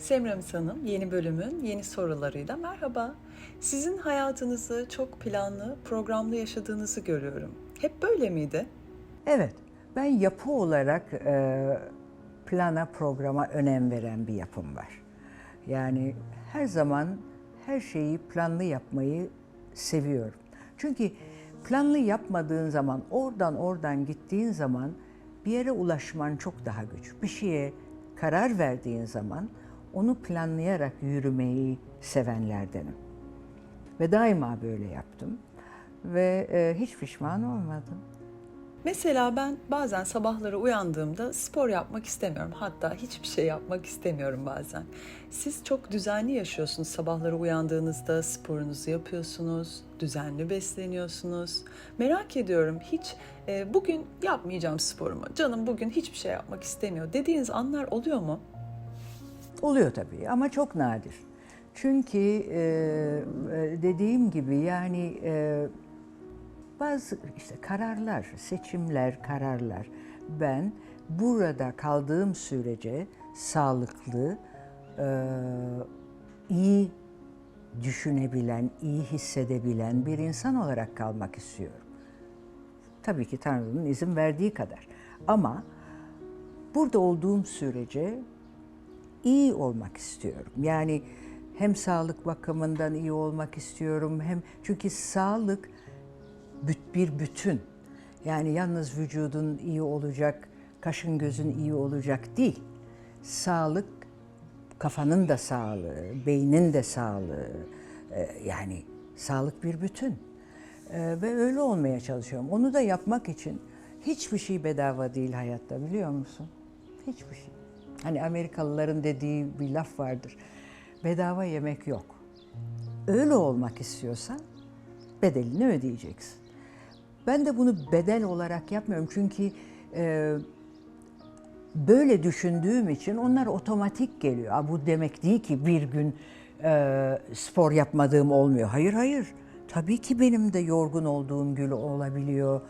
Semiramis Hanım, yeni bölümün yeni sorularıyla merhaba. Sizin hayatınızı çok planlı, programlı yaşadığınızı görüyorum. Hep böyle miydi? Evet, ben yapı olarak plana, programa önem veren bir yapım var. Yani her zaman her şeyi planlı yapmayı seviyorum. Çünkü planlı yapmadığın zaman, oradan gittiğin zaman bir yere ulaşman çok daha güç. Bir şeye karar verdiğin zaman onu planlayarak yürümeyi sevenlerdenim. Ve daima böyle yaptım. Ve hiç pişman olmadım. Mesela ben bazen sabahları uyandığımda spor yapmak istemiyorum. Hatta hiçbir şey yapmak istemiyorum bazen. Siz çok düzenli yaşıyorsunuz. Sabahları uyandığınızda sporunuzu yapıyorsunuz, düzenli besleniyorsunuz. Merak ediyorum hiç bugün yapmayacağım sporumu, canım bugün hiçbir şey yapmak istemiyor dediğiniz anlar oluyor mu? Oluyor tabii ama çok nadir. Çünkü dediğim gibi yani bazı işte kararlar, seçimler, kararlar ben burada kaldığım sürece sağlıklı, iyi düşünebilen, iyi hissedebilen bir insan olarak kalmak istiyorum. Tabii ki Tanrı'nın izin verdiği kadar. Ama burada olduğum sürece iyi olmak istiyorum. Yani hem sağlık bakımından iyi olmak istiyorum hem çünkü sağlık bir bütün. Yani yalnız vücudun iyi olacak, kaşın gözün iyi olacak değil. Sağlık kafanın da sağlığı, beynin de sağlığı. Yani sağlık bir bütün. Ve öyle olmaya çalışıyorum. Onu da yapmak için hiçbir şey bedava değil hayatta biliyor musun? Hiçbir şey. Hani Amerikalıların dediği bir laf vardır. Bedava yemek yok. Öyle olmak istiyorsan bedelini ödeyeceksin. Ben de bunu bedel olarak yapmıyorum çünkü böyle düşündüğüm için onlar otomatik geliyor. Bu demek değil ki bir gün spor yapmadığım olmuyor. Hayır hayır. Tabii ki benim de yorgun olduğum gün olabiliyor.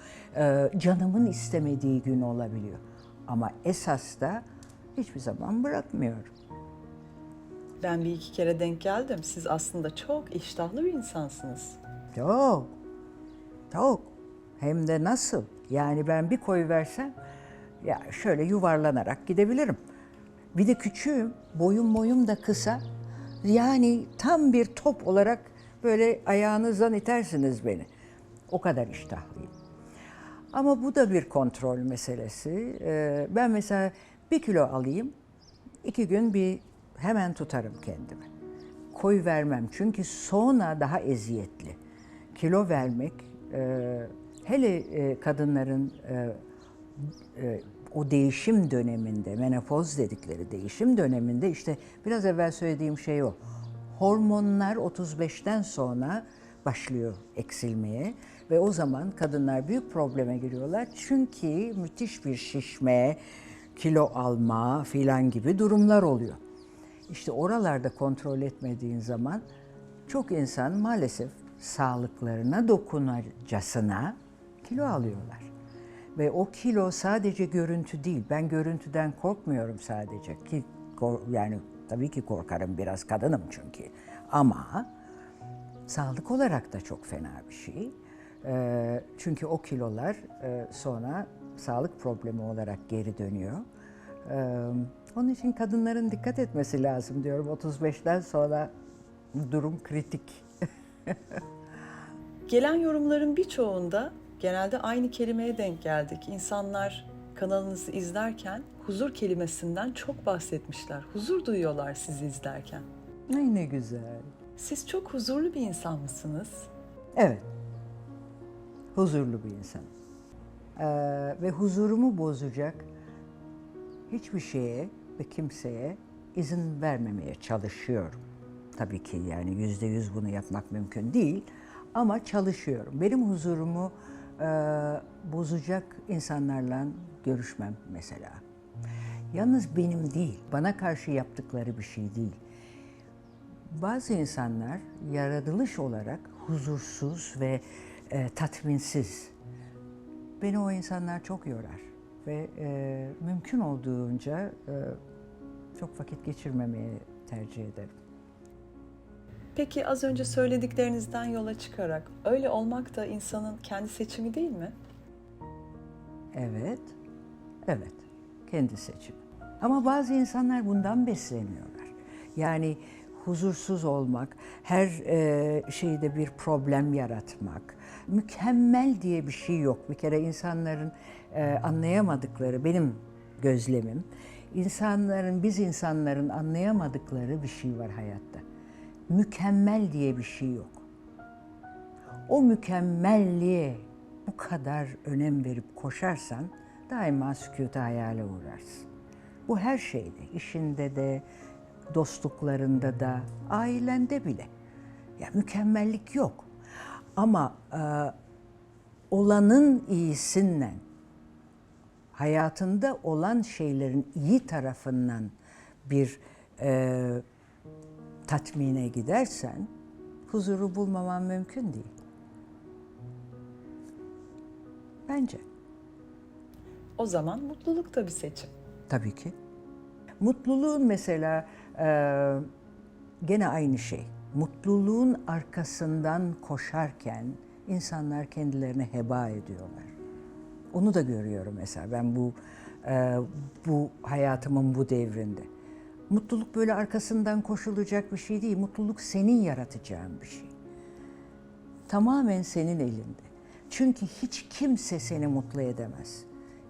Canımın istemediği gün olabiliyor. Ama esas da hiçbir zaman bırakmıyorum. Ben bir iki kere denk geldim. Siz aslında çok iştahlı bir insansınız. Çok, çok. Hem de nasıl? Yani ben bir koyuversem ya şöyle yuvarlanarak gidebilirim. Bir de küçüğüm, boyum da kısa. Yani tam bir top olarak böyle ayağınızdan itersiniz beni. O kadar iştahlıyım. Ama bu da bir kontrol meselesi. Ben mesela 1 kilo alayım, 2 gün hemen tutarım kendimi. Koy vermem çünkü sonra daha eziyetli. Kilo vermek, hele kadınların o değişim döneminde, menopoz dedikleri değişim döneminde işte biraz evvel söylediğim şey o. Hormonlar 35'ten sonra başlıyor eksilmeye ve o zaman kadınlar büyük probleme giriyorlar. Çünkü müthiş bir şişme, kilo alma filan gibi durumlar oluyor. İşte oralarda kontrol etmediğin zaman çok insan maalesef sağlıklarına dokunacasına kilo alıyorlar. Ve o kilo sadece görüntü değil. Ben görüntüden korkmuyorum sadece ki yani tabii ki korkarım biraz kadınım çünkü. Ama sağlık olarak da çok fena bir şey. Çünkü o kilolar sonra sağlık problemi olarak geri dönüyor. Onun için kadınların dikkat etmesi lazım diyorum. 35'ten sonra durum kritik. Gelen yorumların birçoğunda genelde aynı kelimeye denk geldik. İnsanlar kanalınızı izlerken huzur kelimesinden çok bahsetmişler. Huzur duyuyorlar sizi izlerken. Ay ne güzel. Siz çok huzurlu bir insan mısınız? Evet, huzurlu bir insanım. Ve huzurumu bozacak hiçbir şeye ve kimseye izin vermemeye çalışıyorum. Tabii ki yani %100 bunu yapmak mümkün değil ama çalışıyorum. Benim huzurumu bozacak insanlarla görüşmem mesela. Yalnız benim değil, bana karşı yaptıkları bir şey değil. Bazı insanlar yaratılış olarak huzursuz ve tatminsiz. Beni o insanlar çok yorar ve mümkün olduğunca çok vakit geçirmemeye tercih ederim. Peki az önce söylediklerinizden yola çıkarak öyle olmak da insanın kendi seçimi değil mi? Evet, evet. Kendi seçimi. Ama bazı insanlar bundan besleniyorlar. Yani huzursuz olmak, her şeyde bir problem yaratmak. Mükemmel diye bir şey yok. Bir kere insanların anlayamadıkları, benim gözlemim, biz insanların anlayamadıkları bir şey var hayatta. Mükemmel diye bir şey yok. O mükemmelliğe bu kadar önem verip koşarsan daima sükût-i hayale uğrarsın. Bu her şeyde, işinde de, dostluklarında da, ailende bile. Ya mükemmellik yok. Ama olanın iyisinden, hayatında olan şeylerin iyi tarafından bir tatmine gidersen, huzuru bulmaman mümkün değil. Bence. O zaman mutluluk da bir seçim. Tabii ki. Mutluluğun mesela gene aynı şey. Mutluluğun arkasından koşarken insanlar kendilerini heba ediyorlar. Onu da görüyorum mesela ben bu hayatımın bu devrinde. Mutluluk böyle arkasından koşulacak bir şey değil. Mutluluk senin yaratacağın bir şey. Tamamen senin elinde. Çünkü hiç kimse seni mutlu edemez.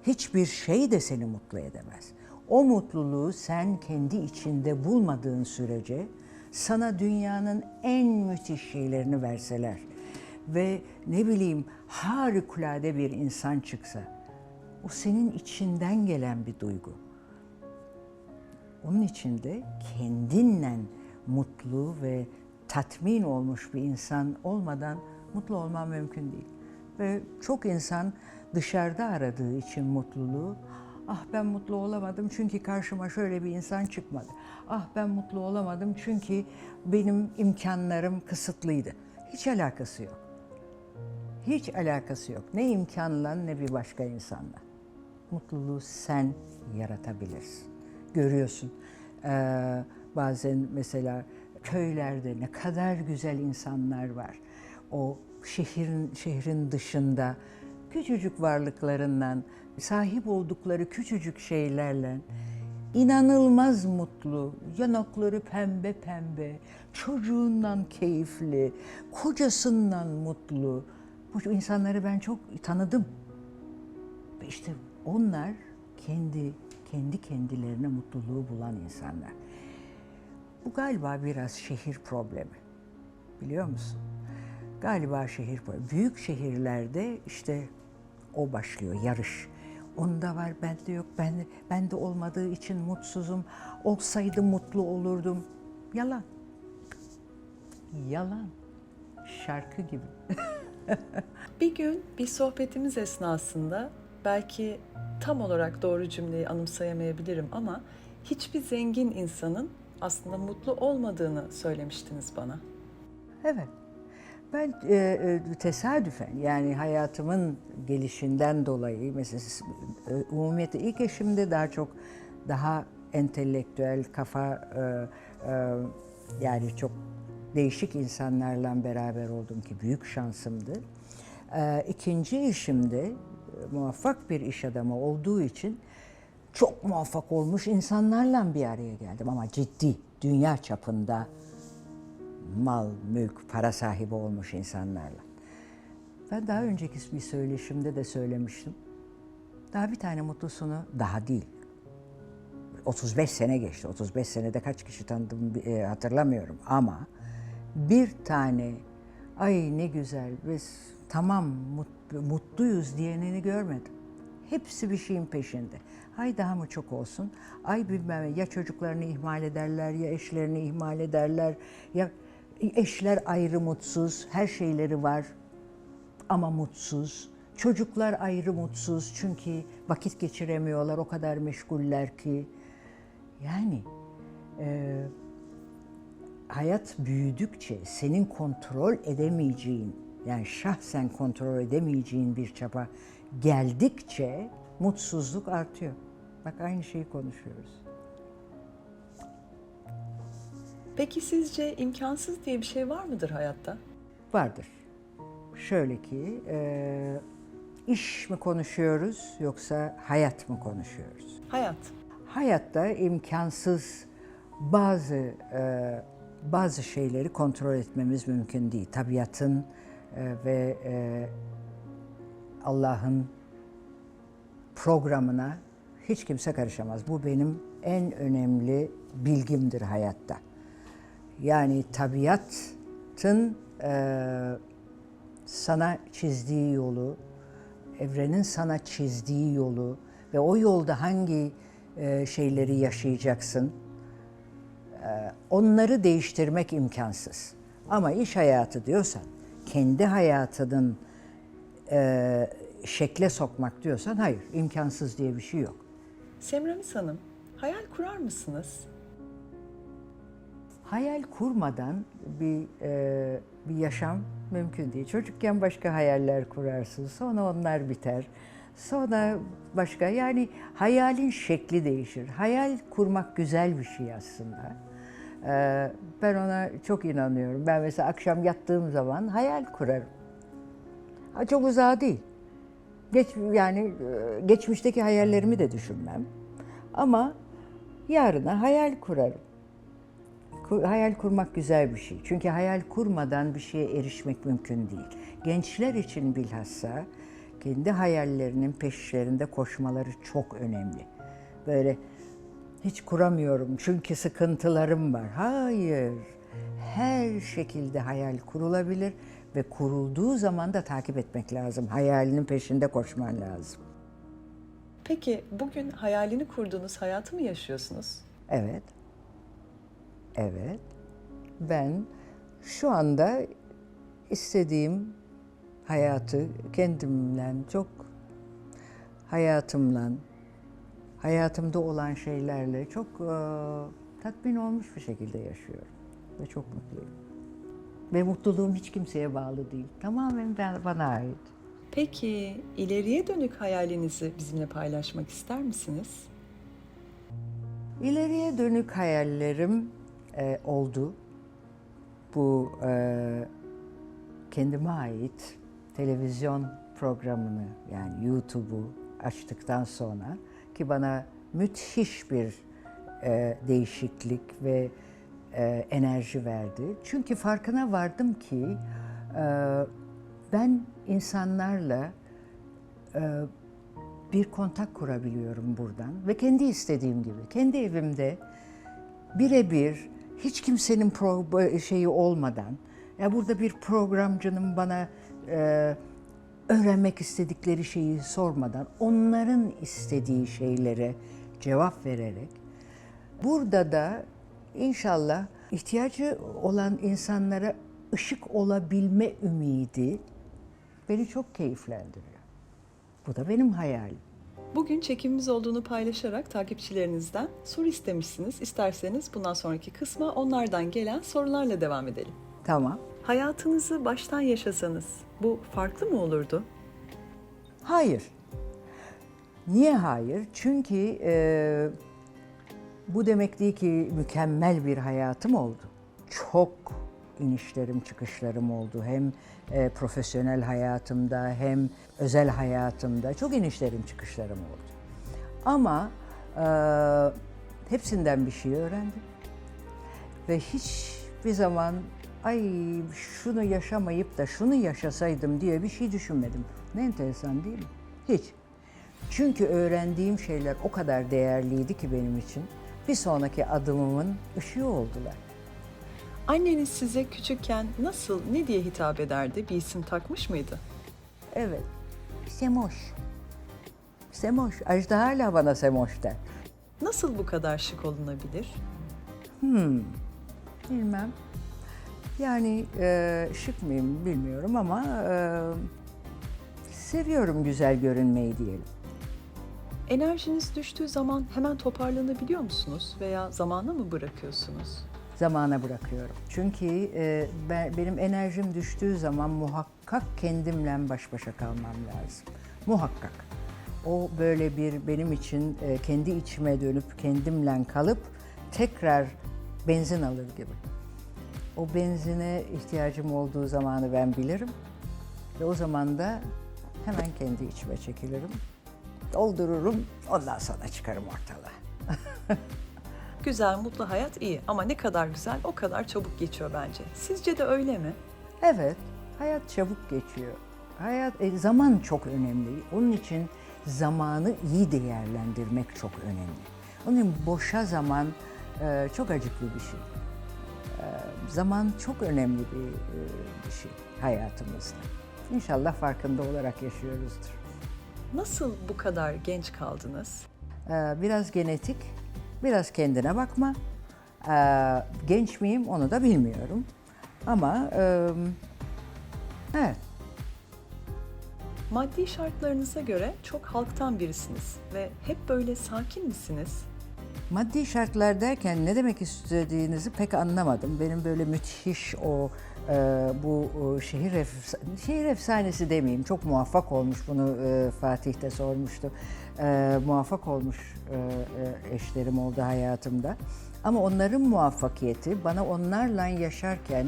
Hiçbir şey de seni mutlu edemez. O mutluluğu sen kendi içinde bulmadığın sürece sana dünyanın en müthiş şeylerini verseler ve ne bileyim harikulade bir insan çıksa, o senin içinden gelen bir duygu. Onun için de kendinle mutlu ve tatmin olmuş bir insan olmadan mutlu olman mümkün değil. Ve çok insan dışarıda aradığı için mutluluğu, ah ben mutlu olamadım çünkü karşıma şöyle bir insan çıkmadı. Ah ben mutlu olamadım çünkü benim imkanlarım kısıtlıydı. Hiç alakası yok. Hiç alakası yok. Ne imkanla ne bir başka insanla. Mutluluğu sen yaratabilirsin. Görüyorsun bazen mesela köylerde ne kadar güzel insanlar var. O şehrin dışında küçücük varlıklarından, sahip oldukları küçücük şeylerle inanılmaz mutlu, yanakları pembe pembe, çocuğundan keyifli, kocasından mutlu. Bu insanları ben çok tanıdım. Ve işte onlar kendi kendilerine mutluluğu bulan insanlar. Bu galiba biraz şehir problemi. Biliyor musun? Galiba şehir problemi. Büyük şehirlerde işte o başlıyor, yarış. Onda var, bende yok, bende olmadığı için mutsuzum. Olsaydı mutlu olurdum. Yalan. Yalan. Şarkı gibi. Bir gün bir sohbetimiz esnasında belki tam olarak doğru cümleyi anımsayamayabilirim ama hiçbir zengin insanın aslında mutlu olmadığını söylemiştiniz bana. Evet. Ben tesadüfen yani hayatımın gelişinden dolayı mesela umumiyette ilk eşimde daha entelektüel yani çok değişik insanlarla beraber oldum ki büyük şansımdı. İkinci eşimde muvaffak bir iş adamı olduğu için çok muvaffak olmuş insanlarla bir araya geldim ama ciddi dünya çapında mal, mülk, para sahibi olmuş insanlarla. Ben daha önceki bir söyleşimde de söylemiştim. Daha bir tane mutlusunu, daha değil. 35 sene geçti. 35 senede kaç kişi tanıdım hatırlamıyorum ama bir tane ay ne güzel biz tamam mutluyuz diyenini görmedim. Hepsi bir şeyin peşinde. Ay daha mı çok olsun? Ay bilmem ya çocuklarını ihmal ederler ya eşlerini ihmal ederler ya eşler ayrı mutsuz, her şeyleri var ama mutsuz. Çocuklar ayrı mutsuz çünkü vakit geçiremiyorlar, o kadar meşguller ki. Yani hayat büyüdükçe senin kontrol edemeyeceğin, yani şahsen kontrol edemeyeceğin bir çaba geldikçe mutsuzluk artıyor. Bak aynı şeyi konuşuyoruz. Peki sizce imkansız diye bir şey var mıdır hayatta? Vardır. Şöyle ki, iş mi konuşuyoruz yoksa hayat mı konuşuyoruz? Hayat. Hayatta imkansız bazı şeyleri kontrol etmemiz mümkün değil. Tabiatın ve Allah'ın programına hiç kimse karışamaz. Bu benim en önemli bilgimdir hayatta. Yani tabiatın sana çizdiği yolu, evrenin sana çizdiği yolu ve o yolda hangi şeyleri yaşayacaksın, onları değiştirmek imkansız. Ama iş hayatı diyorsan, kendi hayatının şekle sokmak diyorsan hayır, imkansız diye bir şey yok. Semramis Hanım, hayal kurar mısınız? Hayal kurmadan bir yaşam mümkün değil. Çocukken başka hayaller kurarsın, sonra onlar biter. Sonra başka, yani hayalin şekli değişir. Hayal kurmak güzel bir şey aslında. Ben ona çok inanıyorum. Ben mesela akşam yattığım zaman hayal kurarım. Çok uzağa değil. Geçmişteki hayallerimi de düşünmem. Ama yarına hayal kurarım. Hayal kurmak güzel bir şey. Çünkü hayal kurmadan bir şeye erişmek mümkün değil. Gençler için bilhassa kendi hayallerinin peşlerinde koşmaları çok önemli. Böyle hiç kuramıyorum çünkü sıkıntılarım var. Hayır. Her şekilde hayal kurulabilir ve kurulduğu zaman da takip etmek lazım. Hayalinin peşinde koşman lazım. Peki bugün hayalini kurduğunuz hayatı mı yaşıyorsunuz? Evet. Evet. Ben şu anda istediğim hayatı kendimle hayatımda olan şeylerle çok tatmin olmuş bir şekilde yaşıyorum. Ve çok mutluyum. Ve mutluluğum hiç kimseye bağlı değil. Tamamen bana ait. Peki ileriye dönük hayalinizi bizimle paylaşmak ister misiniz? İleriye dönük hayallerim oldu. Bu kendime ait televizyon programını, yani YouTube'u açtıktan sonra ki bana müthiş bir değişiklik ve enerji verdi. Çünkü farkına vardım ki ben insanlarla bir kontak kurabiliyorum buradan ve kendi istediğim gibi, kendi evimde birebir hiç kimsenin şeyi olmadan, ya burada bir programcının bana öğrenmek istedikleri şeyi sormadan, onların istediği şeylere cevap vererek, burada da inşallah ihtiyacı olan insanlara ışık olabilme ümidi beni çok keyiflendiriyor. Bu da benim hayalim. Bugün çekimimiz olduğunu paylaşarak takipçilerinizden soru istemişsiniz. İsterseniz bundan sonraki kısma onlardan gelen sorularla devam edelim. Tamam. Hayatınızı baştan yaşasanız bu farklı mı olurdu? Hayır. Niye hayır? Çünkü bu demek değil ki mükemmel bir hayatım oldu. Çok inişlerim, çıkışlarım oldu. Hem profesyonel hayatımda hem özel hayatımda çok inişlerim, çıkışlarım oldu. Ama hepsinden bir şey öğrendim. Ve hiçbir zaman ay şunu yaşamayıp da şunu yaşasaydım diye bir şey düşünmedim. Ne enteresan değil mi? Hiç. Çünkü öğrendiğim şeyler o kadar değerliydi ki benim için. Bir sonraki adımımın ışığı oldular. Anneniz size küçükken nasıl, ne diye hitap ederdi? Bir isim takmış mıydı? Evet. Semoş. Semoş. Ajda hala bana Semoş der. Nasıl bu kadar şık olunabilir? Bilmem. Yani şık mıyım bilmiyorum ama seviyorum güzel görünmeyi diyelim. Enerjiniz düştüğü zaman hemen toparlanabiliyor musunuz veya zamana mı bırakıyorsunuz? Zamana bırakıyorum. Çünkü benim enerjim düştüğü zaman muhakkak kendimle baş başa kalmam lazım. Muhakkak. O böyle bir benim için kendi içime dönüp kendimle kalıp tekrar benzin alır gibi. O benzine ihtiyacım olduğu zamanı ben bilirim ve o zaman da hemen kendi içime çekilirim, doldururum, ondan sonra çıkarım ortalığa. Güzel, mutlu hayat iyi ama ne kadar güzel o kadar çabuk geçiyor bence. Sizce de öyle mi? Evet, hayat çabuk geçiyor. Zaman çok önemli. Onun için zamanı iyi değerlendirmek çok önemli. Onun için boşa zaman çok acıklı bir şey. Zaman çok önemli bir şey hayatımızda. İnşallah farkında olarak yaşıyoruzdur. Nasıl bu kadar genç kaldınız? Biraz genetik, biraz kendine bakma. Genç miyim onu da bilmiyorum. Ama evet. Maddi şartlarınıza göre çok halktan birisiniz ve hep böyle sakin misiniz? Maddi şartlar derken ne demek istediğinizi pek anlamadım. Benim böyle müthiş bu şehir efsanesi demeyeyim. Çok muvaffak olmuş, bunu Fatih de sormuştu. Muvaffak olmuş eşlerim oldu hayatımda. Ama onların muvaffakiyeti bana onlarla yaşarken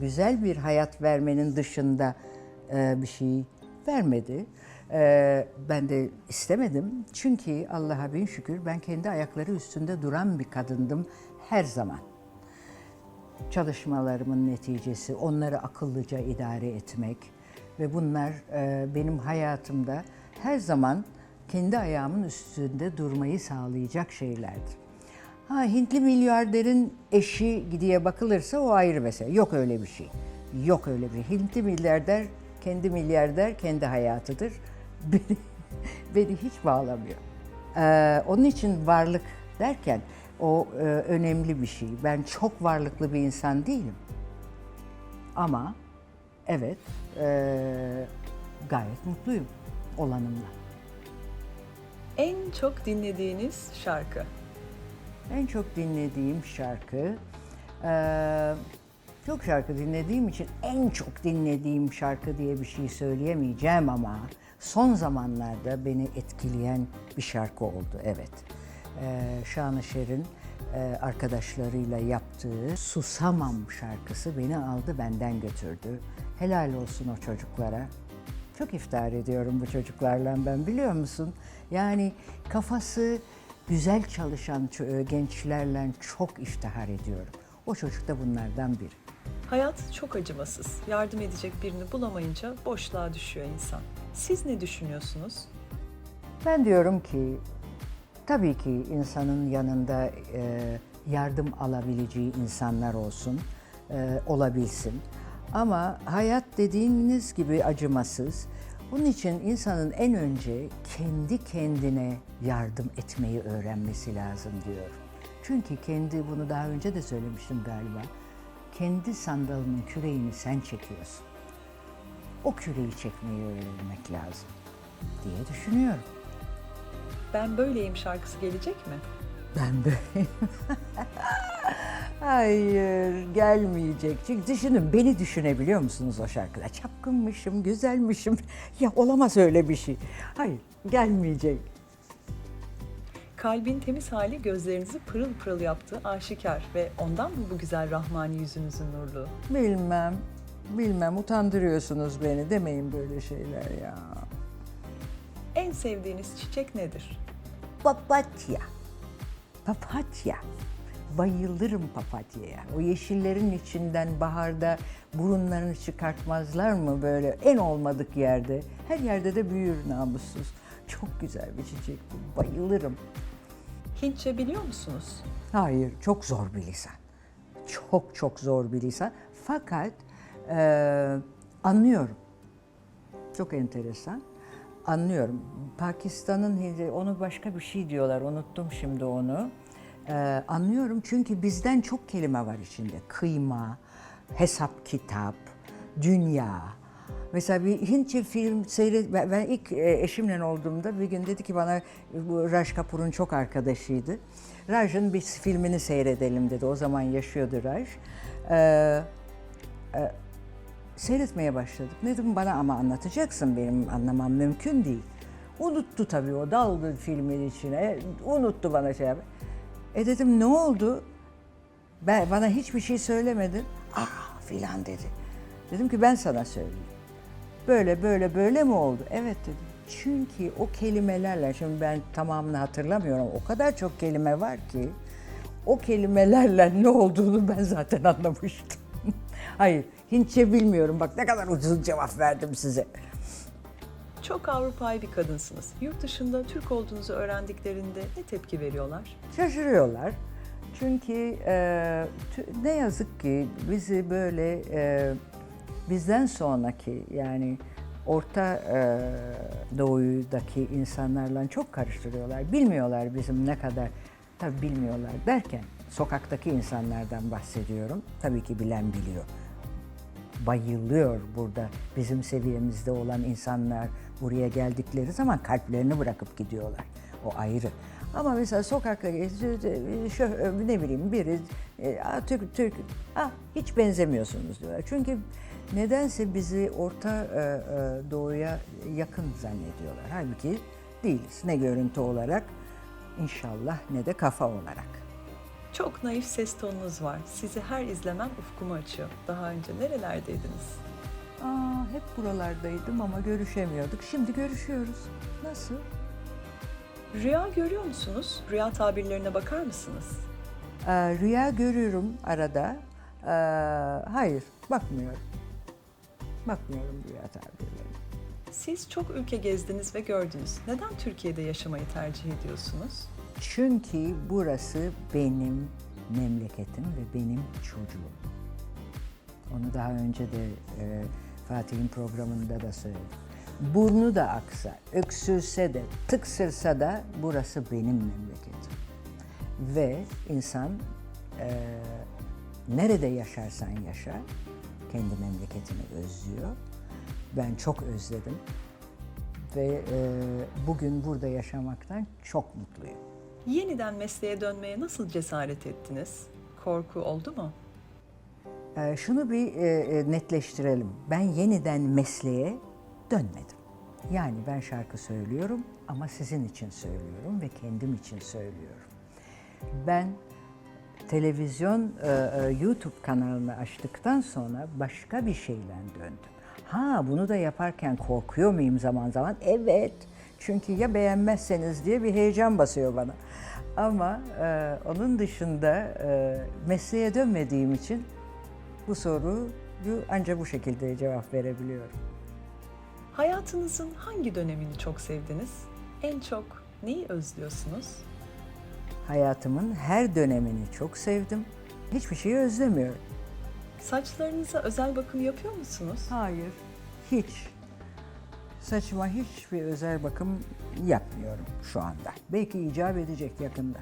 güzel bir hayat vermenin dışında bir şey vermedi. Ben de istemedim. Çünkü Allah'a bin şükür ben kendi ayakları üstünde duran bir kadındım her zaman. Çalışmalarımın neticesi, onları akıllıca idare etmek ve bunlar benim hayatımda her zaman kendi ayağımın üstünde durmayı sağlayacak şeylerdi. Hintli milyarderin eşi diye bakılırsa o ayrı mesele. Yok öyle bir şey. Yok öyle bir şey. Hintli milyarder, kendi hayatıdır. Beni hiç bağlamıyor. Onun için varlık derken o önemli bir şey. Ben çok varlıklı bir insan değilim. Ama evet gayet mutluyum olanımla. En çok dinlediğiniz şarkı? En çok dinlediğim şarkı, çok şarkı dinlediğim için en çok dinlediğim şarkı diye bir şey söyleyemeyeceğim ama son zamanlarda beni etkileyen bir şarkı oldu, evet. Şanışer'in arkadaşlarıyla yaptığı Susamam şarkısı beni aldı benden götürdü. Helal olsun o çocuklara. Çok iftihar ediyorum bu çocuklarla ben, biliyor musun? Yani kafası güzel çalışan gençlerle çok iftihar ediyorum. O çocuk da bunlardan biri. Hayat çok acımasız. Yardım edecek birini bulamayınca boşluğa düşüyor insan. Siz ne düşünüyorsunuz? Ben diyorum ki tabii ki insanın yanında yardım alabileceği insanlar olsun, olabilsin. Ama hayat dediğiniz gibi acımasız. Bunun için insanın en önce kendi kendine yardım etmeyi öğrenmesi lazım diyorum. Çünkü bunu daha önce de söylemiştim galiba. Kendi sandalının küreğini sen çekiyorsun. O küreği çekmeyi öğrenmek lazım diye düşünüyorum. Ben böyleyim şarkısı gelecek mi? Ben böyle. Hayır, gelmeyecek. Çünkü düşünün, beni düşünebiliyor musunuz o şarkıda? Çapkınmışım, güzelmişim. Ya olamaz öyle bir şey. Hayır, gelmeyecek. Kalbin temiz hali gözlerinizi pırıl pırıl yaptığı aşikar ve ondan mı bu güzel rahmani yüzünüzün nurluğu? Bilmem, utandırıyorsunuz beni. Demeyin böyle şeyler ya. En sevdiğiniz çiçek nedir? Papatya. Bayılırım papatyaya. O yeşillerin içinden baharda burunlarını çıkartmazlar mı böyle en olmadık yerde? Her yerde de büyür namussuz. Çok güzel bir çiçek bu. Bayılırım. Hintçe biliyor musunuz? Hayır, çok zor bir lisan. Çok zor bir lisan. Fakat anlıyorum. Çok enteresan. Anlıyorum. Pakistan'ın onu başka bir şey diyorlar. Unuttum şimdi onu. Anlıyorum çünkü bizden çok kelime var içinde. Kıyma, hesap kitap, dünya. Mesela bir Hintçe film ben ilk eşimle olduğumda bir gün dedi ki bana, bu Raj Kapoor'un çok arkadaşıydı. Raj'ın bir filmini seyredelim dedi. O zaman yaşıyordu Raj. Seyretmeye başladık. Dedim bana ama anlatacaksın, benim anlamam mümkün değil. Unuttu tabii, o daldı filmin içine. Unuttu bana şey yapmayı. Dedim ne oldu? Bana hiçbir şey söylemedin. Filan dedi. Dedim ki ben sana söyleyeyim. Böyle mi oldu? Evet dedim. Çünkü o kelimelerle, şimdi ben tamamını hatırlamıyorum. O kadar çok kelime var ki o kelimelerle ne olduğunu ben zaten anlamıştım. Hayır, Hintçe bilmiyorum. Bak ne kadar uzun cevap verdim size. Çok Avrupa'yı bir kadınsınız. Yurt dışında Türk olduğunuzu öğrendiklerinde ne tepki veriyorlar? Şaşırıyorlar. Çünkü ne yazık ki bizi böyle bizden sonraki, yani Orta Doğu'daki insanlarla çok karıştırıyorlar. Bilmiyorlar bizim ne kadar, tabii bilmiyorlar derken sokaktaki insanlardan bahsediyorum. Tabii ki bilen biliyor. Bayılıyor burada bizim seviyemizde olan insanlar buraya geldikleri zaman kalplerini bırakıp gidiyorlar. O ayrı. Ama mesela sokakta ne bileyim biri Türk hiç benzemiyorsunuz diyorlar. Çünkü nedense bizi Orta Doğu'ya yakın zannediyorlar. Halbuki değiliz. Ne görüntü olarak inşallah ne de kafa olarak. Çok naif ses tonunuz var. Sizi her izlemem ufkumu açıyor. Daha önce nerelerdeydiniz? Hep buralardaydım ama görüşemiyorduk. Şimdi görüşüyoruz. Nasıl? Rüya görüyor musunuz? Rüya tabirlerine bakar mısınız? Rüya görüyorum arada. Hayır, bakmıyorum. Bakmıyorum rüya tabirlerine. Siz çok ülke gezdiniz ve gördünüz. Neden Türkiye'de yaşamayı tercih ediyorsunuz? Çünkü burası benim memleketim ve benim çocuğum. Onu daha önce de Fatih'in programında da söyledim. Burnu da aksa, öksürse de, tıksırsa da burası benim memleketim. Ve insan nerede yaşarsan yaşa, kendi memleketini özlüyor. Ben çok özledim ve bugün burada yaşamaktan çok mutluyum. Yeniden mesleğe dönmeye nasıl cesaret ettiniz? Korku oldu mu? Şunu bir netleştirelim. Ben yeniden mesleğe dönmedim. Yani ben şarkı söylüyorum ama sizin için söylüyorum ve kendim için söylüyorum. Ben televizyon, YouTube kanalını açtıktan sonra başka bir şeyle döndüm. Bunu da yaparken korkuyor muyum zaman zaman? Evet. Çünkü ya beğenmezseniz diye bir heyecan basıyor bana. Ama onun dışında mesleğe dönmediğim için bu soruyu ancak bu şekilde cevap verebiliyorum. Hayatınızın hangi dönemini çok sevdiniz? En çok neyi özlüyorsunuz? Hayatımın her dönemini çok sevdim. Hiçbir şeyi özlemiyorum. Saçlarınıza özel bakım yapıyor musunuz? Hayır, hiç. Saçıma hiçbir özel bakım yapmıyorum şu anda. Belki icap edecek yakında.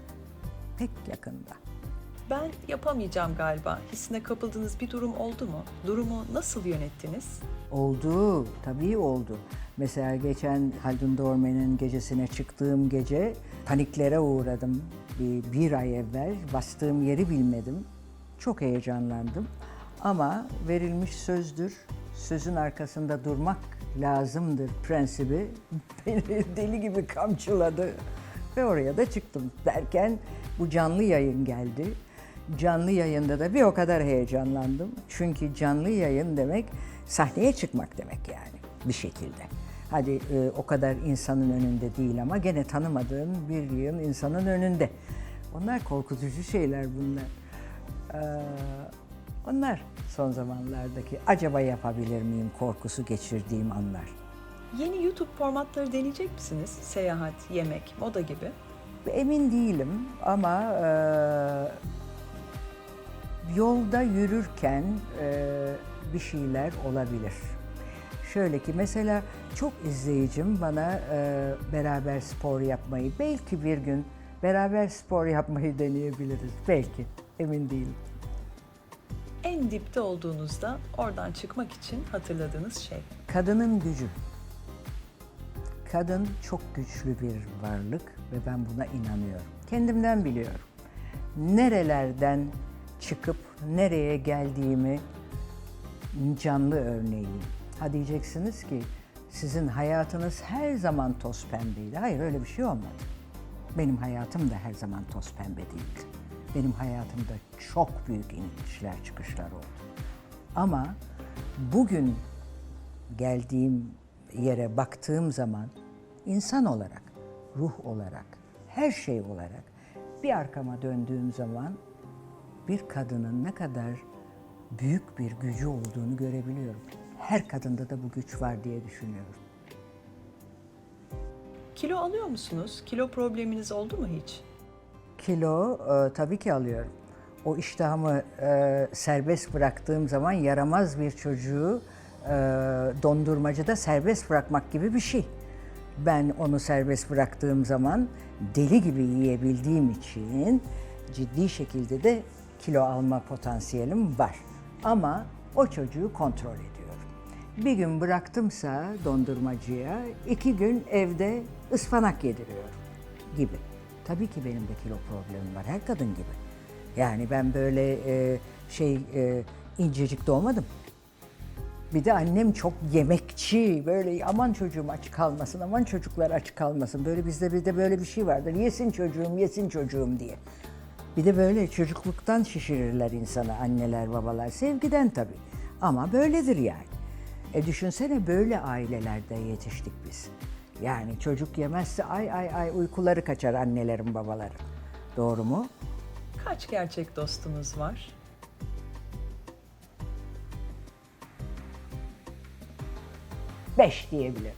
Pek yakında. Ben yapamayacağım galiba. Hissine kapıldığınız bir durum oldu mu? Durumu nasıl yönettiniz? Oldu, tabii oldu. Mesela geçen Haldun Dorme'nin gecesine çıktığım gece paniklere uğradım. Bir ay evvel bastığım yeri bilmedim. Çok heyecanlandım. Ama verilmiş sözdür, sözün arkasında durmak lazımdır prensibi beni deli gibi kamçıladı. Ve oraya da çıktım derken bu canlı yayın geldi. Canlı yayında da bir o kadar heyecanlandım. Çünkü canlı yayın demek sahneye çıkmak demek yani bir şekilde. Hadi o kadar insanın önünde değil ama gene tanımadığım bir yığın insanın önünde. Onlar korkutucu şeyler bunlar. Onlar son zamanlardaki acaba yapabilir miyim korkusu geçirdiğim anlar. Yeni YouTube formatları deneyecek misiniz? Seyahat, yemek, moda gibi. Emin değilim ama yolda yürürken bir şeyler olabilir. Şöyle ki mesela çok izleyicim bana beraber spor yapmayı, belki bir gün beraber spor yapmayı deneyebiliriz. Belki, emin değilim. En dipte olduğunuzda oradan çıkmak için hatırladığınız şey. Kadının gücü. Kadın çok güçlü bir varlık ve ben buna inanıyorum. Kendimden biliyorum. Nerelerden çıkıp nereye geldiğimi canlı örneğiyim. Ha diyeceksiniz ki sizin hayatınız her zaman toz pembeydi. Hayır öyle bir şey olmadı. Benim hayatım da her zaman toz pembe değildi. benim hayatımda çok büyük inişler çıkışlar oldu. Ama bugün geldiğim yere baktığım zaman insan olarak, ruh olarak, her şey olarak bir arkama döndüğüm zaman bir kadının ne kadar büyük bir gücü olduğunu görebiliyorum. Her kadında da bu güç var diye düşünüyorum. Kilo alıyor musunuz? Kilo probleminiz oldu mu hiç? Kilo tabii ki alıyorum. O iştahımı serbest bıraktığım zaman yaramaz bir çocuğu dondurmacıda serbest bırakmak gibi bir şey. Ben onu serbest bıraktığım zaman deli gibi yiyebildiğim için ciddi şekilde de kilo alma potansiyelim var. Ama o çocuğu kontrol ediyorum. Bir gün bıraktımsa dondurmacıya, 2 gün evde ıspanak yediriyorum gibi. Tabii ki benim de kilo problemim var, her kadın gibi. Yani ben böyle incecik doğmadım. Bir de annem çok yemekçi, böyle aman çocuğum aç kalmasın, aman çocuklar aç kalmasın. Böyle bizde bir de böyle bir şey vardır, yesin çocuğum, yesin çocuğum diye. Bir de böyle çocukluktan şişirirler insana anneler, babalar, sevgiden tabii. Ama böyledir yani. Düşünsene böyle ailelerde yetiştik biz. Yani çocuk yemezse ay uykuları kaçar annelerin, babaların. Doğru mu? Kaç gerçek dostunuz var? Beş diyebilirim.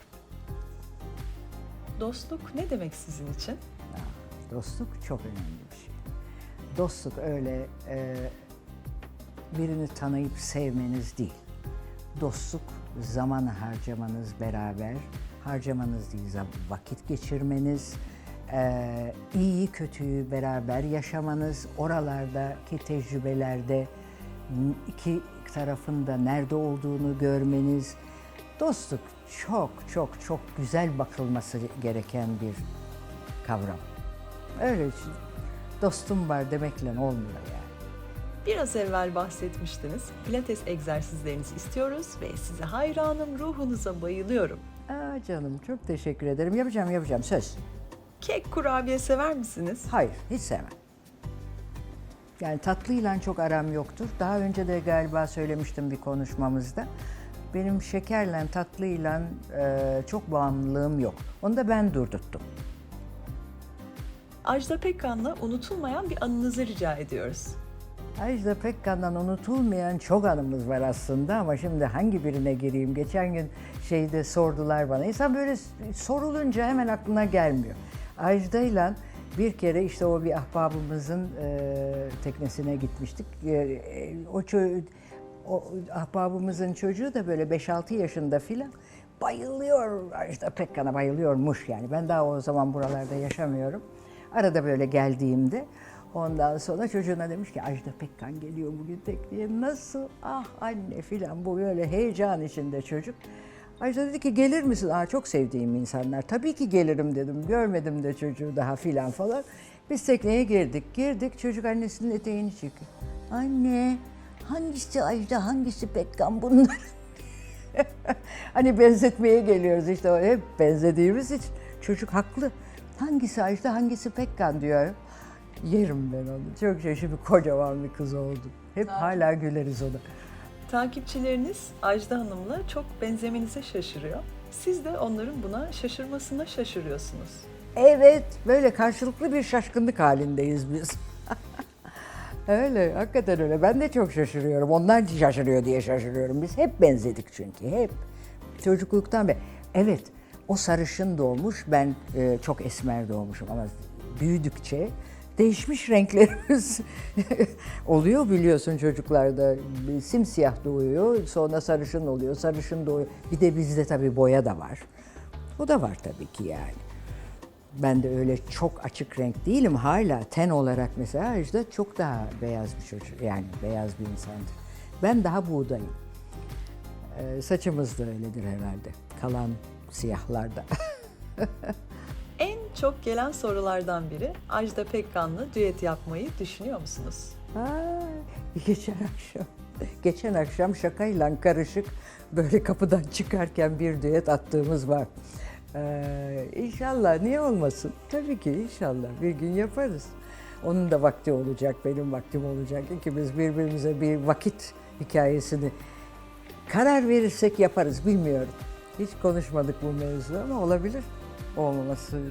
Dostluk ne demek sizin için? Dostluk çok önemli bir şey. Dostluk öyle birini tanıyıp sevmeniz değil. Dostluk zaman harcamanız beraber, harcamanız değil, vakit geçirmeniz, iyiyi kötüyü beraber yaşamanız, oralardaki tecrübelerde iki tarafın da nerede olduğunu görmeniz. Dostluk çok çok çok güzel bakılması gereken bir kavram. Öyle dostum var demekle olmuyor yani. Biraz evvel bahsetmiştiniz. Pilates egzersizlerinizi istiyoruz ve size hayranım, ruhunuza bayılıyorum. Canım çok teşekkür ederim. Yapacağım söz. Kek, kurabiye sever misiniz? Hayır, hiç sevmem. Yani tatlıyla çok aram yoktur. Daha önce de galiba söylemiştim bir konuşmamızda. Benim şekerle, tatlıyla çok bağımlılığım yok. Onu da ben durdurttum. Ajda Pekkan'la unutulmayan bir anınızı rica ediyoruz. Ajda Pekkan'dan unutulmayan çok anımız var aslında ama şimdi hangi birine gireyim? Geçen gün sordular bana. İnsan böyle sorulunca hemen aklına gelmiyor. Ajda'yla bir kere işte o bir ahbabımızın teknesine gitmiştik. O ahbabımızın çocuğu da böyle 5-6 yaşında filan bayılıyor, Ajda Pekkan'a bayılıyormuş yani. Ben daha o zaman buralarda yaşamıyorum. Arada böyle geldiğimde ondan sonra çocuğuna demiş ki Ajda Pekkan geliyor bugün tekneye. Nasıl? Ah anne filan, bu böyle heyecan içinde çocuk. Ajda dedi ki gelir misin? Çok sevdiğim insanlar. Tabii ki gelirim dedim. Görmedim de çocuğu daha filan falan. Biz tekneye girdik. Çocuk annesinin eteğini çekiyor. Anne, hangisi Ajda, hangisi Pekkan bunlar? Hani benzetmeye geliyoruz işte, hep benzediğimiz için. Çocuk haklı. Hangisi Ajda, hangisi Pekkan diyorum. Yerim ben onu. Çok şimdi kocaman bir kız oldu. Hep hala güleriz ona. Takipçileriniz Ajda Hanım'la çok benzemenize şaşırıyor. Siz de onların buna şaşırmasına şaşırıyorsunuz. Evet, böyle karşılıklı bir şaşkınlık halindeyiz biz. Öyle, hakikaten öyle. Ben de çok şaşırıyorum. Onlar şaşırıyor diye şaşırıyorum. Biz hep benzedik çünkü, hep. Çocukluktan beri. Evet, o sarışın doğmuş, ben çok esmer doğmuşum ama büyüdükçe değişmiş renklerimiz. Oluyor biliyorsun çocuklarda. Simsiyah doğuyor, sonra sarışın oluyor, sarışın doğuyor. Bir de bizde tabii boya da var. O da var tabii ki yani. Ben de öyle çok açık renk değilim hala. Ten olarak mesela Ajda çok daha beyaz bir çocuk, yani beyaz bir insandır. Ben daha buğdayım. Saçımız da öyledir herhalde. Kalan siyahlarda. En çok gelen sorulardan biri Ajda Pekkan'la düet yapmayı düşünüyor musunuz? Geçen akşam şakayla karışık böyle kapıdan çıkarken bir düet attığımız var. İnşallah, niye olmasın? Tabii ki inşallah bir gün yaparız. Onun da vakti olacak, benim vaktim olacak. İkimiz birbirimize bir vakit hikayesini karar verirsek yaparız, bilmiyorum. Hiç konuşmadık bu mevzu ama olabilir. Olmaması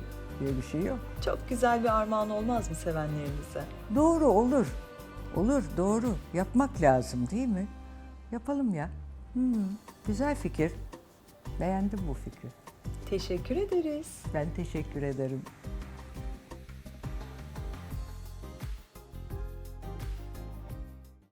diye bir şey yok. Çok güzel bir armağan olmaz mı sevenlerinize? Doğru, olur. Olur, doğru. Yapmak lazım değil mi? Yapalım ya. Güzel fikir. Beğendim bu fikri. Teşekkür ederiz. Ben teşekkür ederim.